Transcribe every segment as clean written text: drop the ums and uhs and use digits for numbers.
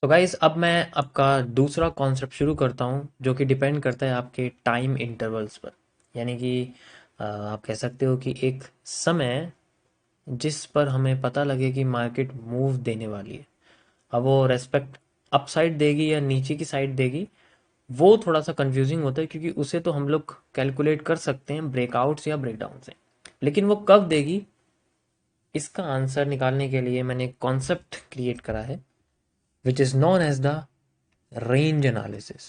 तो गाइस अब मैं आपका दूसरा कॉन्सेप्ट शुरू करता हूँ जो कि डिपेंड करता है आपके टाइम इंटरवल्स पर। यानी कि आप कह सकते हो कि एक समय जिस पर हमें पता लगे कि मार्केट मूव देने वाली है। अब वो रेस्पेक्ट अपसाइड देगी या नीचे की साइड देगी, वो थोड़ा सा कंफ्यूजिंग होता है क्योंकि उसे तो हम लोग कैलकुलेट कर सकते हैं ब्रेकआउट्स या ब्रेकडाउन से, लेकिन वो कब देगी इसका आंसर निकालने के लिए मैंने एक कॉन्सेप्ट क्रिएट करा है which is known as the range analysis.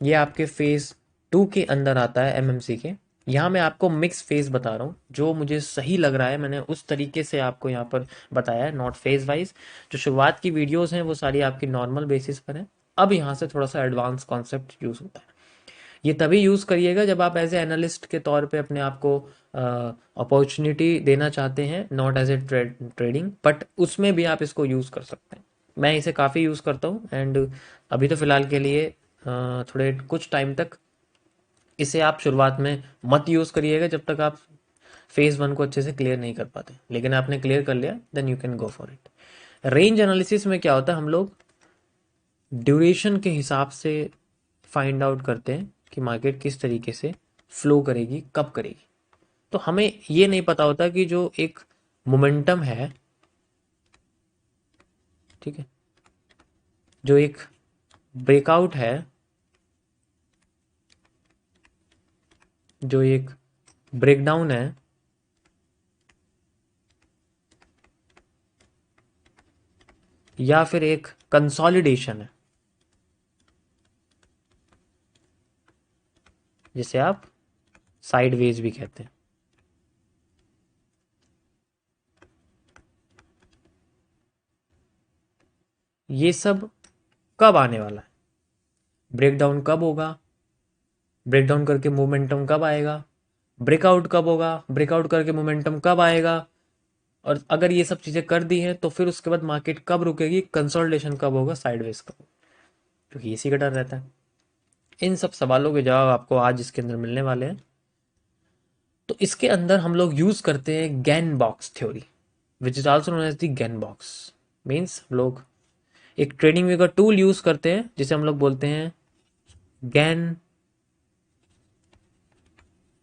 ये आपके फेज 2 के अंदर आता है एमएमसी के। यहाँ मैं आपको मिक्स फेज बता रहा हूँ, जो मुझे सही लग रहा है मैंने उस तरीके से आपको यहाँ पर बताया है, नॉट फेज वाइज। जो शुरुआत की वीडियोस हैं वो सारी आपकी नॉर्मल बेसिस पर है। अब यहाँ से थोड़ा सा एडवांस कॉन्सेप्ट यूज़ होता है। ये तभी यूज़ करिएगा जब आप एज ए एनालिस्ट के तौर पे अपने आप को अपॉर्चुनिटी देना चाहते हैं, not as a trading, but उसमें भी आप इसको यूज़ कर सकते हैं। मैं इसे काफ़ी यूज़ करता हूँ एंड अभी तो फ़िलहाल के लिए थोड़े कुछ टाइम तक इसे आप शुरुआत में मत यूज़ करिएगा जब तक आप फेज़ 1 को अच्छे से क्लियर नहीं कर पाते, लेकिन आपने क्लियर कर लिया then you can go for it. Range analysis में क्या होता है, हम लोग ड्यूरेशन के हिसाब से फाइंड आउट करते हैं कि मार्केट किस तरीके से फ्लो करेगी, कब करेगी। तो हमें ये नहीं पता होता कि जो एक मोमेंटम है, ठीक है, जो एक ब्रेकआउट है, जो एक ब्रेकडाउन है, या फिर एक कंसोलिडेशन है, जिसे आप साइडवेज भी कहते हैं, ये सब कब आने वाला है, ब्रेकडाउन कब होगा, ब्रेकडाउन करके मोमेंटम कब आएगा, ब्रेकआउट कब होगा, ब्रेकआउट करके मोमेंटम कब आएगा, और अगर ये सब चीज़ें कर दी हैं तो फिर उसके बाद मार्केट कब रुकेगी, कंसोलिडेशन कब होगा, साइडवेज कब होगा, क्योंकि इसी का डर रहता है। इन सब सवालों के जवाब आपको आज इसके अंदर मिलने वाले हैं। तो इसके अंदर हम लोग यूज करते हैं Gann box theory, which is also known as the Gann box. Means हम लोग एक ट्रेडिंग व्यू का टूल यूज करते हैं जिसे हम लोग बोलते हैं Gann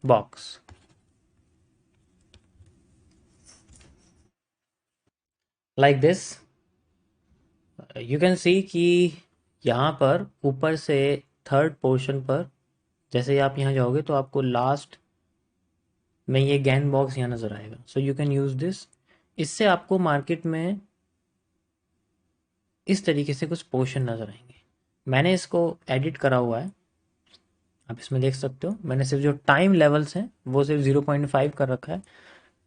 box. Like this you can see कि यहाँ पर ऊपर से थर्ड पोर्शन पर जैसे ही आप यहाँ जाओगे तो आपको लास्ट में ये गैन बॉक्स यहाँ नज़र आएगा। So you can use this. इससे आपको मार्केट में इस तरीके से कुछ पोर्शन नज़र आएंगे। मैंने इसको एडिट करा हुआ है, आप इसमें देख सकते हो। मैंने सिर्फ जो टाइम लेवल्स हैं वो सिर्फ 0.5 कर रखा है।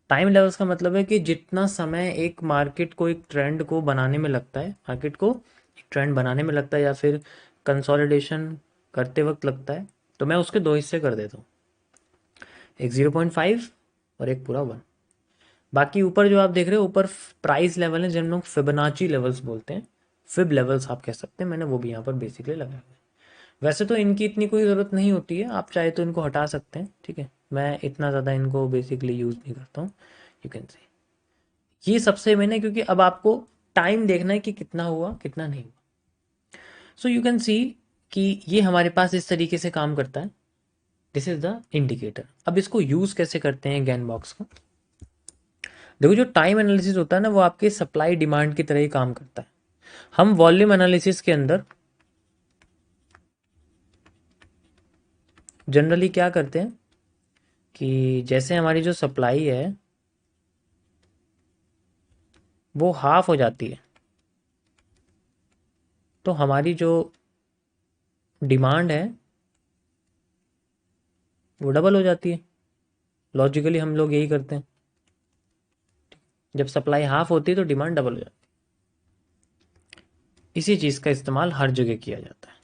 टाइम लेवल्स का मतलब है कि जितना समय एक मार्केट को एक ट्रेंड को बनाने में लगता है, मार्केट को एक ट्रेंड बनाने में लगता है या फिर कंसोलिडेशन करते वक्त लगता है, तो मैं उसके दो हिस्से कर देता हूँ, एक 0.5 और एक पूरा 1। बाकी ऊपर जो आप देख रहे हो ऊपर प्राइस लेवल है, जिन लोग फिबोनाची लेवल्स बोलते हैं, फिब लेवल्स आप कह सकते हैं, मैंने वो भी यहाँ पर बेसिकली लगाया है। वैसे तो इनकी इतनी कोई ज़रूरत नहीं होती है, आप चाहे तो इनको हटा सकते हैं, ठीक है। मैं इतना ज़्यादा इनको बेसिकली यूज़ नहीं करता हूँ। यू कैन से ये सबसे मैंने, क्योंकि अब आपको टाइम देखना है कि कितना हुआ कितना नहीं हुआ। सो यू कैन सी कि ये हमारे पास इस तरीके से काम करता है। This is the indicator. अब इसको यूज़ कैसे करते हैं गैन बॉक्स को, देखो जो टाइम एनालिसिस होता है ना वो आपके सप्लाई डिमांड की तरह ही काम करता है। हम वॉल्यूम एनालिसिस के अंदर जनरली क्या करते हैं कि जैसे हमारी जो सप्लाई है वो हाफ हो जाती है, तो हमारी जो डिमांड है वो डबल हो जाती है। लॉजिकली हम लोग यही करते हैं, जब सप्लाई हाफ होती है तो डिमांड डबल हो जाती है। इसी चीज़ का इस्तेमाल हर जगह किया जाता है,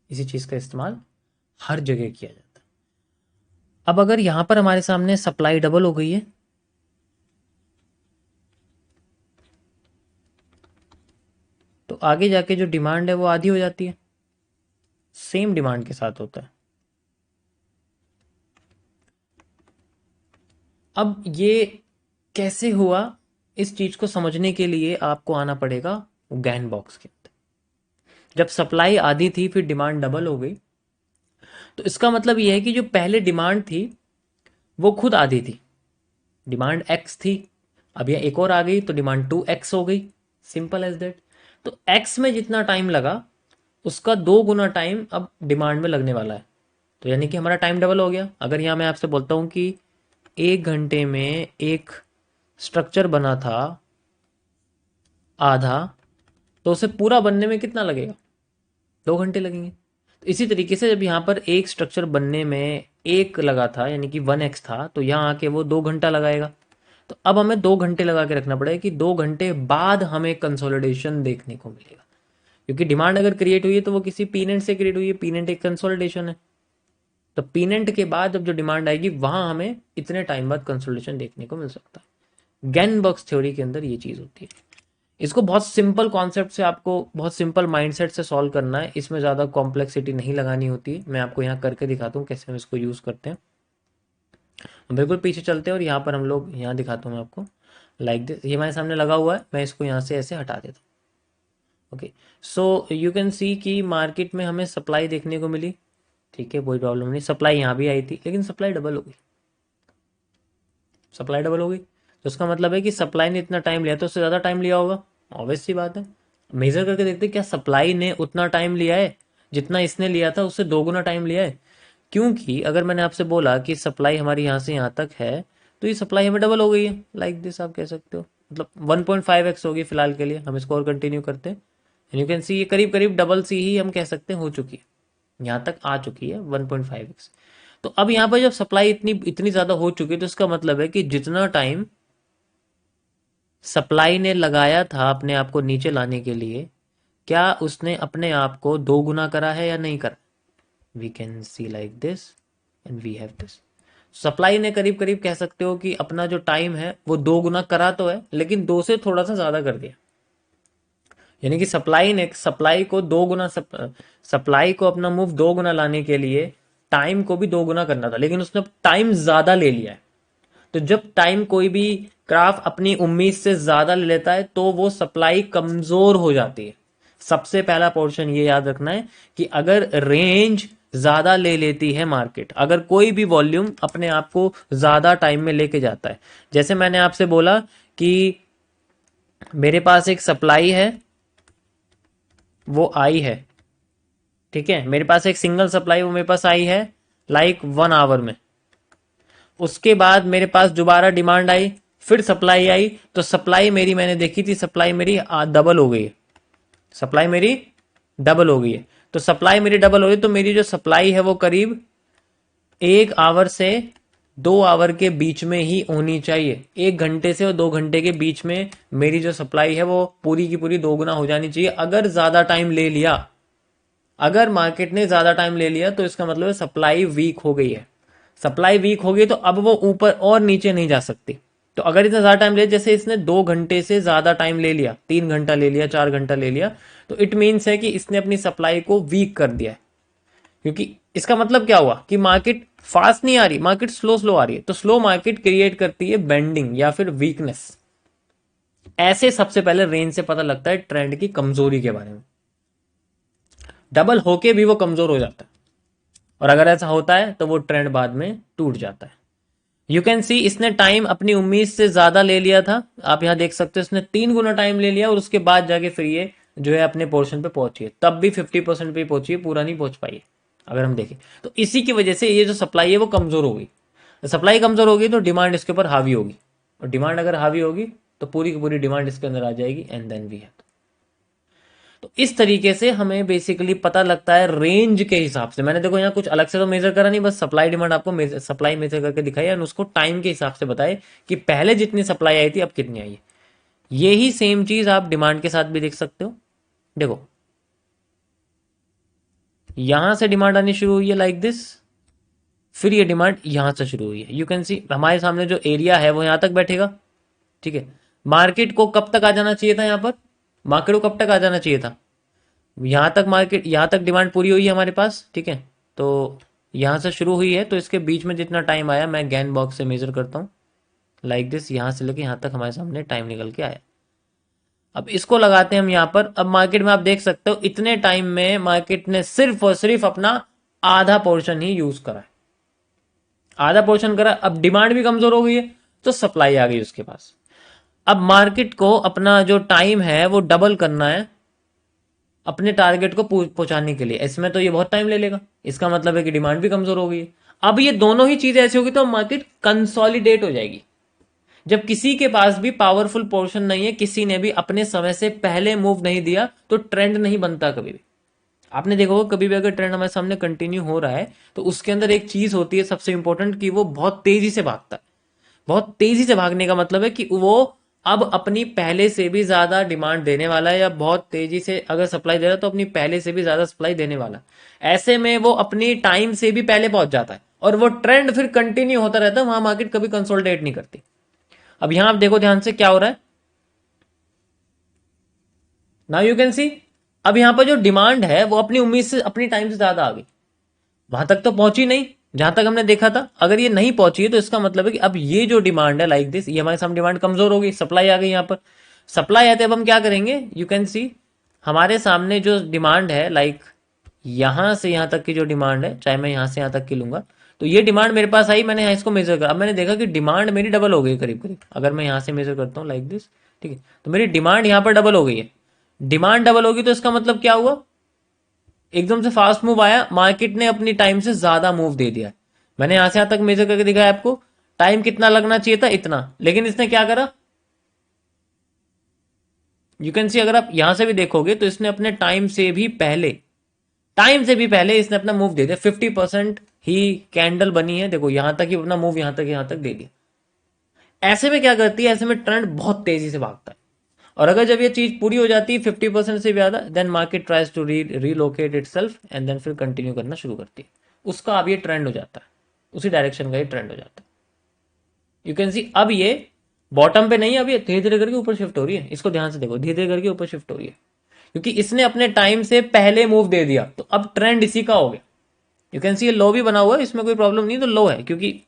इसी चीज़ का इस्तेमाल हर जगह किया जाता है। अब अगर यहाँ पर हमारे सामने सप्लाई डबल हो गई है, तो आगे जाके जो डिमांड है वो आधी हो जाती है, सेम डिमांड के साथ होता है। अब ये कैसे हुआ, इस चीज को समझने के लिए आपको आना पड़ेगा गैन बॉक्स के अंदर। जब सप्लाई आधी थी फिर डिमांड डबल हो गई, तो इसका मतलब ये है कि जो पहले डिमांड थी वो खुद आधी थी, डिमांड एक्स थी, अब यह एक और आ गई तो डिमांड 2x हो गई, सिंपल एज दैट। तो एक्स में जितना टाइम लगा उसका 2 गुना टाइम अब डिमांड में लगने वाला है, तो यानी कि हमारा टाइम डबल हो गया। अगर यहाँ मैं आपसे बोलता हूँ कि 1 घंटे में एक स्ट्रक्चर बना था आधा, तो उसे पूरा बनने में कितना लगेगा, 2 घंटे लगेंगे। तो इसी तरीके से जब यहाँ पर एक स्ट्रक्चर बनने में एक लगा था यानी कि 1x था, तो यहाँ आके वो 2 घंटा लगाएगा। तो अब हमें 2 घंटे लगा के रखना पड़ेगा कि 2 घंटे बाद हमें कंसोलिडेशन देखने को मिलेगा, क्योंकि डिमांड अगर क्रिएट हुई है तो वो किसी पीनेंट से क्रिएट हुई है, पीनेंट एक कंसोलिडेशन है। तो पीनेंट के बाद जब जो डिमांड आएगी वहां हमें इतने टाइम बाद कंसोलिडेशन देखने को मिल सकता है। गैन-बॉक्स थ्योरी के अंदर ये चीज होती है। इसको बहुत सिंपल कॉन्सेप्ट से, आपको बहुत सिंपल माइंडसेट से सॉल्व करना है, इसमें ज़्यादा कॉम्प्लेक्सिटी नहीं लगानी होती है। मैं आपको यहाँ करके दिखाता हूँ कैसे हम इसको यूज़ करते हैं। हम बिल्कुल पीछे चलते हैं और यहाँ पर हम लोग, यहाँ दिखाता हूँ मैं आपको लाइक दिस। ये हमारे सामने लगा हुआ है, मैं इसको यहाँ से ऐसे हटा देता हूँ। Okay, so you can see कि मार्केट में हमें सप्लाई देखने को मिली, ठीक है, कोई प्रॉब्लम नहीं। सप्लाई यहाँ भी आई थी लेकिन सप्लाई डबल हो गई, सप्लाई डबल हो गई। तो उसका मतलब है कि सप्लाई ने इतना टाइम लिया तो उससे ज़्यादा टाइम लिया होगा, ऑब्वियस सी बात है। मेजर करके देखते हैं क्या सप्लाई ने उतना टाइम लिया है जितना इसने लिया था, उससे 2 गुना टाइम लिया है। क्योंकि अगर मैंने आपसे बोला कि सप्लाई हमारी यहाँ से यहाँ तक है, तो ये सप्लाई हमें डबल हो गई है, लाइक दिस आप कह सकते हो, मतलब 1.5x होगी फिलहाल के लिए। हम इसको और कंटिन्यू करते हैं, यू कैन सी ये करीब करीब डबल सी ही हम कह सकते हैं हो चुकी है, यहाँ तक आ चुकी है 1.5x। तो अब यहाँ पर जब सप्लाई इतनी इतनी ज़्यादा हो चुकी है, तो इसका मतलब है कि जितना टाइम सप्लाई ने लगाया था अपने आप को नीचे लाने के लिए, क्या उसने अपने आप को 2 गुना करा है या नहीं करा। We can see like this and we have this. Supply ने करीब करीब कह सकते हो कि अपना जो टाइम है वो 2 गुना करा तो है, लेकिन 2 से थोड़ा सा ज्यादा कर दिया। यानी कि सप्लाई ने सप्लाई को 2 गुना सप्लाई को अपना मूव 2 गुना लाने के लिए टाइम को भी 2 गुना करना था, लेकिन उसने टाइम ज्यादा ले लिया है। तो जब टाइम कोई भी ग्राफ अपनी उम्मीद से ज्यादा ले लेता है तो वो सप्लाई कमजोर हो जाती है। सबसे पहला पोर्शन ये याद रखना है कि अगर रेंज ज्यादा ले लेती है मार्केट, अगर कोई भी वॉल्यूम अपने आप को ज्यादा टाइम में लेके जाता है, जैसे मैंने आपसे बोला कि मेरे पास एक सप्लाई है वो आई है, ठीक है, मेरे पास एक सिंगल सप्लाई वो मेरे पास आई है लाइक 1 आवर में। उसके बाद मेरे पास दोबारा डिमांड आई, फिर सप्लाई आई, तो सप्लाई मेरी मैंने देखी थी, सप्लाई मेरी डबल हो गई है, सप्लाई मेरी डबल हो गई है। तो सप्लाई मेरी डबल हो गई तो मेरी जो सप्लाई है वो करीब 1 आवर से 2 आवर के बीच में ही होनी चाहिए। 1 घंटे से और 2 घंटे के बीच में मेरी जो सप्लाई है वो पूरी की पूरी 2 गुना हो जानी चाहिए। अगर ज्यादा टाइम ले लिया, अगर मार्केट ने ज्यादा टाइम ले लिया तो इसका मतलब है सप्लाई वीक हो गई है। सप्लाई वीक हो गई तो अब वो ऊपर और नीचे नहीं जा सकती। तो अगर इतना ज्यादा टाइम ले, जैसे इसने 2 घंटे से ज्यादा टाइम ले लिया, 3 घंटा ले लिया, 4 घंटा ले लिया, तो इट मीन्स है कि इसने अपनी सप्लाई को वीक कर दिया है। क्योंकि इसका मतलब क्या हुआ कि मार्केट फास्ट नहीं आ रही, मार्केट स्लो स्लो आ रही है। तो स्लो मार्केट क्रिएट करती है बेंडिंग या फिर वीकनेस। ऐसे सबसे पहले रेंज से पता लगता है ट्रेंड की कमजोरी के बारे में। डबल होके भी वो कमजोर हो जाता है, और अगर ऐसा होता है तो वो ट्रेंड बाद में टूट जाता है। यू कैन सी इसने टाइम अपनी उम्मीद से ज्यादा ले लिया था, आप यहां देख सकते हो इसने 3 गुना टाइम ले लिया और उसके बाद जाके फिर ये जो है अपने पोर्शन पे पहुंची है, तब भी 50% पे पहुंची है, पूरा नहीं पहुंच पाई है अगर हम देखें। तो इसी की वजह से ये जो सप्लाई है वो कमजोर हो गई। सप्लाई कमजोर होगी तो डिमांड इसके ऊपर हावी होगी, और डिमांड अगर हावी होगी तो पूरी की पूरी डिमांड इसके अंदर आ जाएगी, एंड देन वी हैव। तो इस तरीके से हमें बेसिकली पता लगता है रेंज के हिसाब से। मैंने देखो यहाँ कुछ अलग से तो मेजर करा नहीं, बस सप्लाई डिमांड आपको सप्लाई मेजर करके दिखाई और उसको टाइम के हिसाब से बताए कि पहले जितनी सप्लाई आई थी अब कितनी आई है। यही सेम चीज आप डिमांड के साथ भी देख सकते हो। देखो यहां से डिमांड आनी शुरू हुई है लाइक दिस, फिर ये डिमांड यहां से शुरू हुई है। यू कैन सी हमारे सामने जो एरिया है वो यहां तक बैठेगा, ठीक है। मार्केट को कब तक आ जाना चाहिए था, यहां पर मार्केट को कब तक आ जाना चाहिए था, यहाँ तक मार्केट, यहाँ तक डिमांड पूरी हुई है हमारे पास, ठीक है। तो यहाँ से शुरू हुई है तो इसके बीच में जितना टाइम आया मैं गैन बॉक्स से मेजर करता हूँ, लाइक दिस, यहां से लेके यहां तक हमारे सामने टाइम निकल के आया। अब इसको लगाते हैं हम यहां पर। अब मार्केट में आप देख सकते हो इतने टाइम में मार्केट ने सिर्फ और सिर्फ अपना आधा पोर्शन ही यूज करा है, आधा पोर्शन करा। अब डिमांड भी कमजोर हो गई है तो सप्लाई आ गई उसके पास। अब मार्केट को अपना जो टाइम है वो डबल करना है अपने टारगेट को पहुंचाने के लिए। इसमें तो ये बहुत टाइम ले लेगा, इसका मतलब है कि डिमांड भी कमजोर हो गई है। अब ये दोनों ही चीजें ऐसी होगी तो मार्केट कंसोलिडेट हो जाएगी। जब किसी के पास भी पावरफुल पोर्शन नहीं है, किसी ने भी अपने समय से पहले मूव नहीं दिया, तो ट्रेंड नहीं बनता कभी भी। आपने देखा होगा कभी भी अगर ट्रेंड हमारे सामने कंटिन्यू हो रहा है तो उसके अंदर एक चीज होती है सबसे इंपॉर्टेंट, कि वो बहुत तेजी से भागता है। बहुत तेजी से भागने का मतलब है कि वो अब अपनी पहले से भी ज्यादा डिमांड देने वाला है, या बहुत तेजी से अगर सप्लाई दे रहा है तो अपनी पहले से भी ज्यादा सप्लाई देने वाला है। ऐसे में वो अपनी टाइम से भी पहले पहुंच जाता है और वो ट्रेंड फिर कंटिन्यू होता रहता है, वहां मार्केट कभी कंसोलिडेट नहीं करती। अब यहां आप देखो ध्यान से क्या हो रहा है, नाउ यू कैन सी। अब यहां पर जो डिमांड है वो अपनी उम्मीद से, अपनी टाइम से ज्यादा आ गई, वहां तक तो पहुंची नहीं जहां तक हमने देखा था। अगर ये नहीं पहुंची है तो इसका मतलब है कि अब ये जो डिमांड है लाइक दिस, ये हमारे सामने डिमांड कमजोर हो गई, सप्लाई आ गई। यहां पर सप्लाई आते अब हम क्या करेंगे, यू कैन सी हमारे सामने जो डिमांड है लाइक यहां से यहां तक की जो डिमांड है, चाहे मैं यहां से यहां तक की लूंगा, तो ये डिमांड मेरे पास आई, मैंने इसको मेजर करा। अब मैंने देखा कि डिमांड मेरी डबल हो गई करीब करीब। अगर मैं यहां से मेजर करता हूं लाइक दिस, ठीक है, तो मेरी डिमांड यहां पर डबल हो गई है। डिमांड डबल होगी तो इसका मतलब क्या हुआ, एकदम से फास्ट मूव आया, मार्केट ने अपनी टाइम से ज्यादा मूव दे दिया। मैंने यहां से यहां तक मेजर करके दिखाया आपको, टाइम कितना लगना चाहिए था, इतना, लेकिन इसने क्या करा, यू कैन सी, अगर आप यहां से भी देखोगे तो इसने अपने टाइम से भी पहले, टाइम से भी पहले इसने अपना मूव दे दिया। 50% ही कैंडल बनी है, देखो यहां तक ही अपना मूव यहां तक दे दिया। ऐसे में क्या करती है, ऐसे में ट्रेंड बहुत तेजी से भागता है, और अगर जब ये चीज पूरी हो जाती है 50% से ज्यादा, then market tries to relocate itself and then फिर कंटिन्यू करना शुरू करती है। उसका अब ये ट्रेंड हो जाता है, उसी डायरेक्शन का ये ट्रेंड हो जाता है। यू कैन सी अब ये बॉटम पे नहीं, अब ये धीरे धीरे करके ऊपर शिफ्ट हो रही है। इसको ध्यान से देखो, धीरे धीरे करके ऊपर शिफ्ट हो रही है, क्योंकि इसने अपने टाइम से पहले मूव दे दिया, तो अब ट्रेंड इसी का हो गया। यू कैन सी ये लो भी बना हुआ है, इसमें कोई प्रॉब्लम नहीं, तो लो है क्योंकि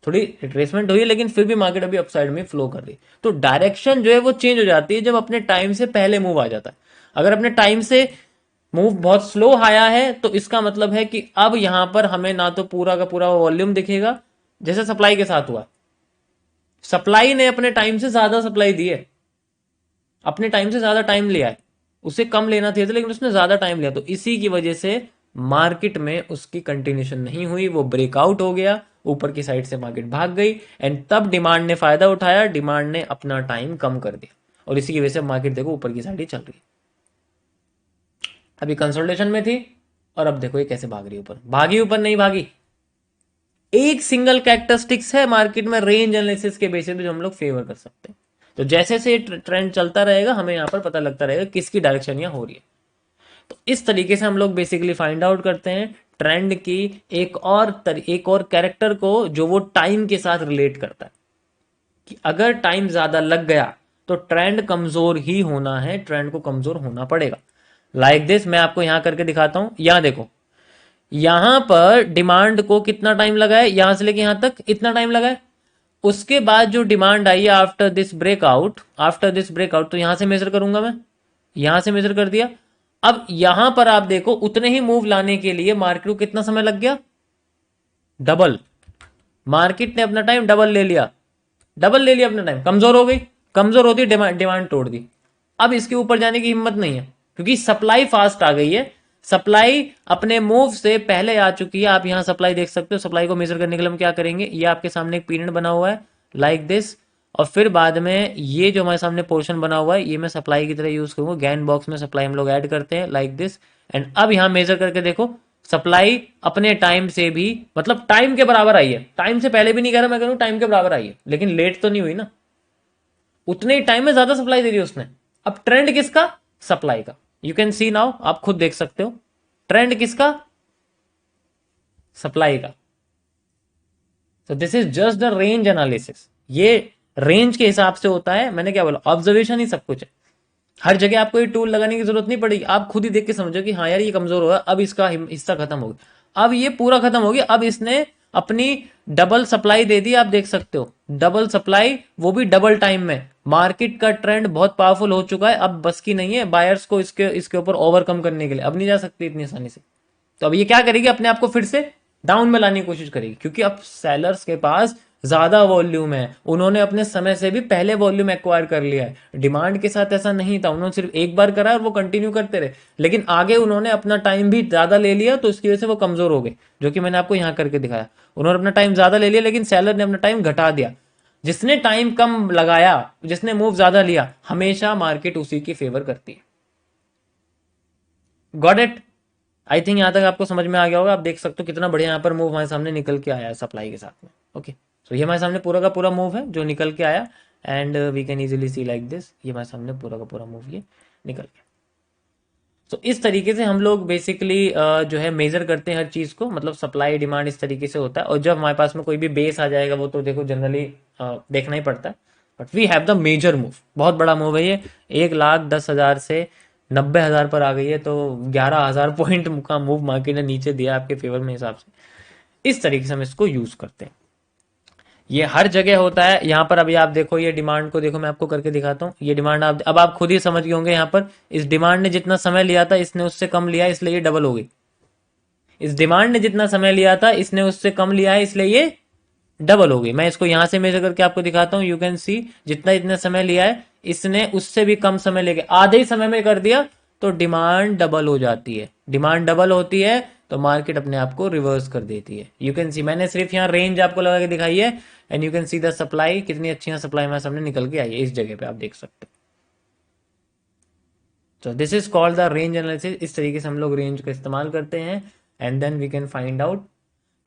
थोड़ी रिट्रेसमेंट हुई है, लेकिन फिर भी मार्केट अभी अपसाइड में फ्लो कर रही है। तो डायरेक्शन जो है वो चेंज हो जाती है जब अपने टाइम से पहले मूव आ जाता है। अगर अपने टाइम से मूव बहुत स्लो आया है तो इसका मतलब है कि अब यहां पर हमें ना तो पूरा का पूरा वॉल्यूम दिखेगा, जैसे सप्लाई के साथ हुआ। सप्लाई ने अपने टाइम से ज्यादा सप्लाई दी है, अपने टाइम से ज्यादा टाइम लिया है, उसे कम लेना था लेकिन उसने ज्यादा टाइम लिया, तो इसी की वजह से मार्केट में उसकी कंटिन्यूशन नहीं हुई, वो ब्रेकआउट हो गया, ऊपर की साइड से मार्केट भाग गई, एंड तब डिमांड ने फायदा उठाया, डिमांड ने अपना टाइम कम कर दिया, और इसी की वजह से मार्केट देखो ऊपर की साइड ही चल रही है। अभी कंसोलिडेशन में थी और अब देखो ये कैसे भाग रही है ऊपर, भागी ऊपर नहीं भागी। एक सिंगल कैरेक्टरिस्टिक्स है मार्केट में रेंज एनालिसिस के बेसिस पे जो हम लोग फेवर कर सकते हैं। तो जैसे से ट्रेंड चलता रहेगा हमें यहां पर पता लगता रहेगा किसकी डायरेक्शन यहां हो रही है। तो इस तरीके से हम लोग बेसिकली फाइंड आउट करते हैं ट्रेंड की एक और कैरेक्टर को जो वो टाइम के साथ रिलेट करता है, कि अगर टाइम ज्यादा लग गया तो ट्रेंड कमजोर ही होना है, ट्रेंड को कमजोर होना पड़ेगा। लाइक दिस मैं आपको यहां करके दिखाता हूं, यहां देखो, यहां पर डिमांड को कितना टाइम लगा है, यहां से लेके यहां तक इतना टाइम लगा है। उसके बाद जो डिमांड आई है आफ्टर दिस ब्रेकआउट, तो यहां से मेजर करूंगा मैं, यहां से मेजर कर दिया। अब यहां पर आप देखो उतने ही मूव लाने के लिए मार्केट को कितना समय लग गया, डबल। मार्केट ने अपना टाइम डबल ले लिया, डबल ले लिया अपना टाइम, कमजोर हो गई, कमजोर होती डिमांड तोड़ दी। अब इसके ऊपर जाने की हिम्मत नहीं है क्योंकि सप्लाई फास्ट आ गई है, सप्लाई अपने मूव से पहले आ चुकी है। आप यहां सप्लाई देख सकते हो, सप्लाई को मेजर करने के लिए हम क्या करेंगे, ये आपके सामने एक पीरियड बना हुआ है लाइक दिस, और फिर बाद में ये जो हमारे सामने पोर्शन बना हुआ है ये मैं सप्लाई की तरह यूज करूंगा, गैन बॉक्स में सप्लाई हम लोग ऐड करते हैं लाइक दिस। एंड अब यहां मेजर करके देखो सप्लाई अपने टाइम से भी, मतलब टाइम के बराबर आई है, टाइम से पहले भी नहीं कह रहा मैं, कह रहा हूं टाइम के बराबर आई है, लेकिन लेट तो नहीं हुई ना, उतने ही टाइम में ज्यादा सप्लाई दे दी उसने। अब ट्रेंड किसका, सप्लाई का। यू कैन सी नाउ, आप खुद देख सकते हो ट्रेंड किसका, सप्लाई का। तो this is just the range analysis, ये रेंज के हिसाब से होता है। मैंने क्या बोला, ऑब्जर्वेशन ही सब कुछ है, हर जगह आपको ये टूल लगाने की जरूरत नहीं पड़ेगी, आप खुद ही देख के समझो कि हाँ यार ये कमजोर हो रहा है, अब इसका हिस्सा खत्म हो गया, अब ये पूरा खत्म हो गया, अब इसने अपनी डबल सप्लाई दे दी, आप देख सकते हो डबल सप्लाई, वो भी डबल टाइम में। मार्केट का ट्रेंड बहुत पावरफुल हो चुका है, अब बस की नहीं है बायर्स को इसके इसके ऊपर ओवरकम करने के लिए, अब नहीं जा सकती इतनी आसानी से। तो अब ये क्या करेगी, अपने आप को फिर से डाउन में लाने की कोशिश करेगी, क्योंकि अब सेलर्स के पास ज्यादा वॉल्यूम है, उन्होंने अपने समय से भी पहले वॉल्यूम एक्वायर कर लिया है। डिमांड के साथ ऐसा नहीं था, उन्होंने सिर्फ एक बार करा और वो कंटिन्यू करते रहे, लेकिन आगे उन्होंने अपना टाइम भी ज्यादा ले लिया, तो इसकी वजह से वो कमजोर हो गए, जो कि मैंने आपको यहां करके दिखाया। उन्होंने अपना टाइम ज्यादा ले लिया, लेकिन सेलर ने अपना टाइम घटा दिया। जिसने टाइम कम लगाया, जिसने मूव ज्यादा लिया, हमेशा मार्केट उसी की फेवर करती है। Got it? आई थिंक यहां तक आपको समझ में आ गया होगा। आप देख सकते हो कितना बढ़िया यहाँ पर मूव हमारे सामने निकल के आया है सप्लाई के साथ में। ओके, सो ये हमारे सामने पूरा का पूरा मूव है जो निकल के आया, and we can easily see like this, ये हमारे सामने पूरा का पूरा मूव ये निकल गया। तो इस तरीके से हम लोग बेसिकली जो है मेजर करते हैं हर चीज को, मतलब सप्लाई डिमांड इस तरीके से होता है। और जब हमारे पास में कोई भी बेस आ जाएगा, वो तो देखो जनरली देखना ही पड़ता है, but we have the major move. बहुत बड़ा मूव है ये, 1,10,000 से 90,000 पर आ गई है, तो 11,000 पॉइंट का मूव मार्केट ने नीचे दिया आपके फेवर में हिसाब से। इस तरीके से हम इसको यूज करते हैं, ये हर जगह होता है। यहाँ पर अभी आप देखो, ये डिमांड को देखो, मैं आपको करके दिखाता हूँ। ये डिमांड आप अब आप खुद ही समझ गए होंगे, यहाँ पर इस डिमांड ने जितना समय लिया था, इसने उससे कम लिया, इसलिए ये डबल हो गई। इस डिमांड ने जितना समय लिया था, इसने उससे कम लिया है, इसलिए ये डबल हो गई। मैं इसको यहां से मेजर करके आपको दिखाता हूं। यू कैन सी, जितना इतना समय लिया है, इसने उससे भी कम समय लेके आधे ही समय में कर दिया, तो डिमांड डबल हो जाती है। डिमांड डबल होती है तो मार्केट अपने आप को रिवर्स कर देती है। यू कैन सी, मैंने सिर्फ यहाँ रेंज आपको लगा के दिखाई है, and you can see the supply, कितनी अच्छी सप्लाई हमारे सामने निकल के आई है इस जगह पे, आप देख सकते हो। तो this is called the range analysis. इस तरीके से हम लोग रेंज का इस्तेमाल करते हैं, and then we can find out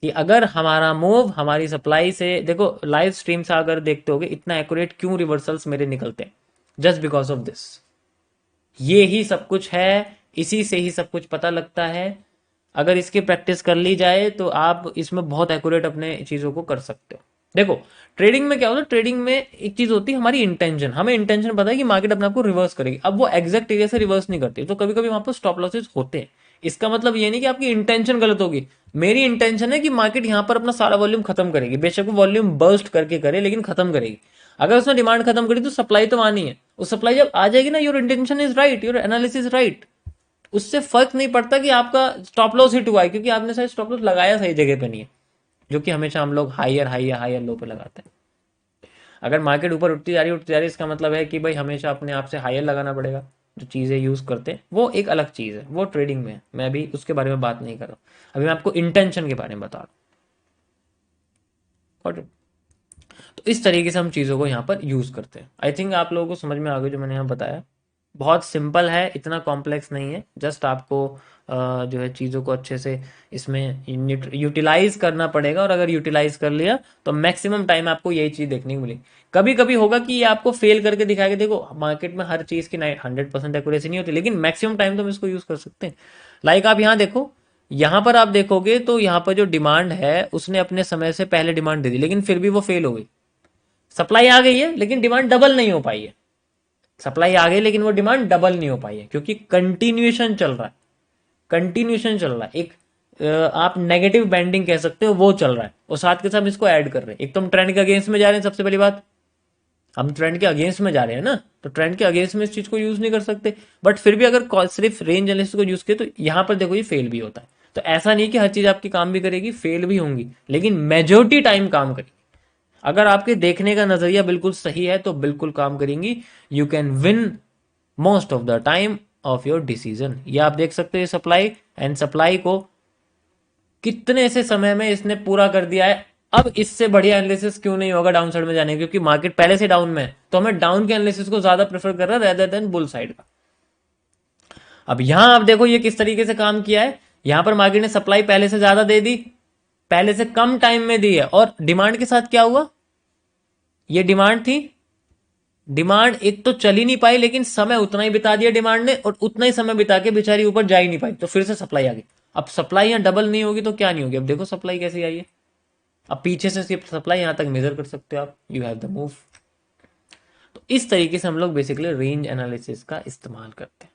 कि अगर हमारा मूव हमारी सप्लाई से, देखो लाइव स्ट्रीम से अगर देखते होगे, इतना एक्यूरेट क्यों रिवर्सल्स मेरे निकलते हैं, जस्ट बिकॉज ऑफ दिस। ये ही सब कुछ है, इसी से ही सब कुछ पता लगता है। अगर इसकी प्रैक्टिस कर ली जाए तो आप इसमें बहुत एक्यूरेट अपने चीजों को कर सकते हो। देखो ट्रेडिंग में क्या होता है, ट्रेडिंग में एक चीज होती है हमारी इंटेंशन। हमें इंटेंशन पता है कि मार्केट अपने आप को रिवर्स करेगी, अब वो एग्जैक्ट एरिया से रिवर्स नहीं करती, तो कभी कभी वहां पर स्टॉप लॉसेस होते हैं। इसका मतलब ये नहीं कि आपकी इंटेंशन गलत होगी। मेरी इंटेंशन है कि मार्केट यहां पर अपना सारा वॉल्यूम खत्म करेगी, बेशक वो वॉल्यूम बर्स्ट करके करे, लेकिन खत्म करेगी। अगर उसने डिमांड खत्म करी तो सप्लाई तो आनी है, उस सप्लाई जब आ जाएगी ना, your intention is right, your analysis right, उससे फर्क नहीं पड़ता कि आपका स्टॉप लॉस हिट हुआ है, क्योंकि आपने शायद स्टॉप लॉस लगाया सही जगह पे नहीं है, जो कि हमेशा हम लोग हायर हायर हायर लो पे लगाते हैं। अगर मार्केट ऊपर उठती जा रही इसका मतलब है कि भाई हमेशा अपने आप से हायर लगाना पड़ेगा। जो चीज़ें यूज़ करते हैं वो एक अलग चीज़ है, वो ट्रेडिंग में है, मैं अभी उसके बारे में बात नहीं कर रहा हूँ, अभी मैं आपको इंटेंशन के बारे में बता रहा हूँ। तो इस तरीके से हम चीज़ों को यहाँ पर यूज़ करते हैं। आई थिंक आप लोगों को समझ में आ गया जो मैंने यहाँ बताया। बहुत सिंपल है, इतना कॉम्प्लेक्स नहीं है, जस्ट आपको जो है चीज़ों को अच्छे से इसमें यूटिलाइज करना पड़ेगा, और अगर यूटिलाइज कर लिया तो मैक्सिमम टाइम आपको यही चीज़ देखने को मिलेगी। कभी कभी होगा कि ये आपको फेल करके दिखाएगा, देखो मार्केट में हर चीज़ की 100% एक्यूरेसी नहीं होती, लेकिन मैक्सिमम टाइम तो हम इसको यूज़ कर सकते हैं। लाइक आप यहाँ देखो, यहाँ पर आप देखोगे तो यहाँ पर जो डिमांड है उसने अपने समय से पहले डिमांड दे दी, लेकिन फिर भी वो फेल हो गई। सप्लाई आ गई है लेकिन डिमांड डबल नहीं हो पाई है। सप्लाई आ गई लेकिन वो डिमांड डबल नहीं हो पाई है, क्योंकि कंटिन्यूएशन चल रहा है, कंटिन्यूएशन चल रहा है। एक आप नेगेटिव बैंडिंग कह सकते हो, वो चल रहा है, और साथ के साथ इसको ऐड कर रहे हैं। एक तो हम ट्रेंड के अगेंस्ट में जा रहे हैं, सबसे पहली बात हम ट्रेंड के अगेंस्ट में जा रहे हैं ना, तो ट्रेंड के अगेंस्ट में इस चीज को यूज नहीं कर सकते। बट फिर भी अगर सिर्फ रेंज एनालिसिस को यूज किया तो यहां पर देखो ये फेल भी होता है। तो ऐसा नहीं कि हर चीज आपकी काम भी करेगी, फेल भी होंगी, लेकिन मेजोरिटी टाइम काम करेगी। अगर आपके देखने का नजरिया बिल्कुल सही है तो बिल्कुल काम करेंगी। You can win most of the time of your decision. ये आप देख सकते हो सप्लाई, एंड सप्लाई को कितने से समय में इसने पूरा कर दिया है। अब इससे बढ़िया एनालिसिस क्यों नहीं होगा डाउन साइड में जाने, क्योंकि मार्केट पहले से डाउन में है, तो हमें डाउन के एनालिसिस को ज्यादा प्रेफर कर रहा है रेदर देन बुल साइड का। अब यहां आप देखो ये किस तरीके से काम किया है। यहां पर मार्केट ने सप्लाई पहले से ज्यादा दे दी, पहले से कम टाइम में दी है, और डिमांड के साथ क्या हुआ, ये डिमांड थी, डिमांड एक तो चल ही नहीं पाई, लेकिन समय उतना ही बिता दिया डिमांड ने, और उतना ही समय बिता के बेचारी ऊपर जा ही नहीं पाई, तो फिर से सप्लाई आ गई। अब सप्लाई यहां डबल नहीं होगी तो क्या नहीं होगी, अब देखो सप्लाई कैसी आई है। अब पीछे से सिर्फ सप्लाई यहां तक मेजर कर सकते हो आप, यू हैव द मूव। तो इस तरीके से हम लोग बेसिकली रेंज एनालिसिस का इस्तेमाल करते हैं।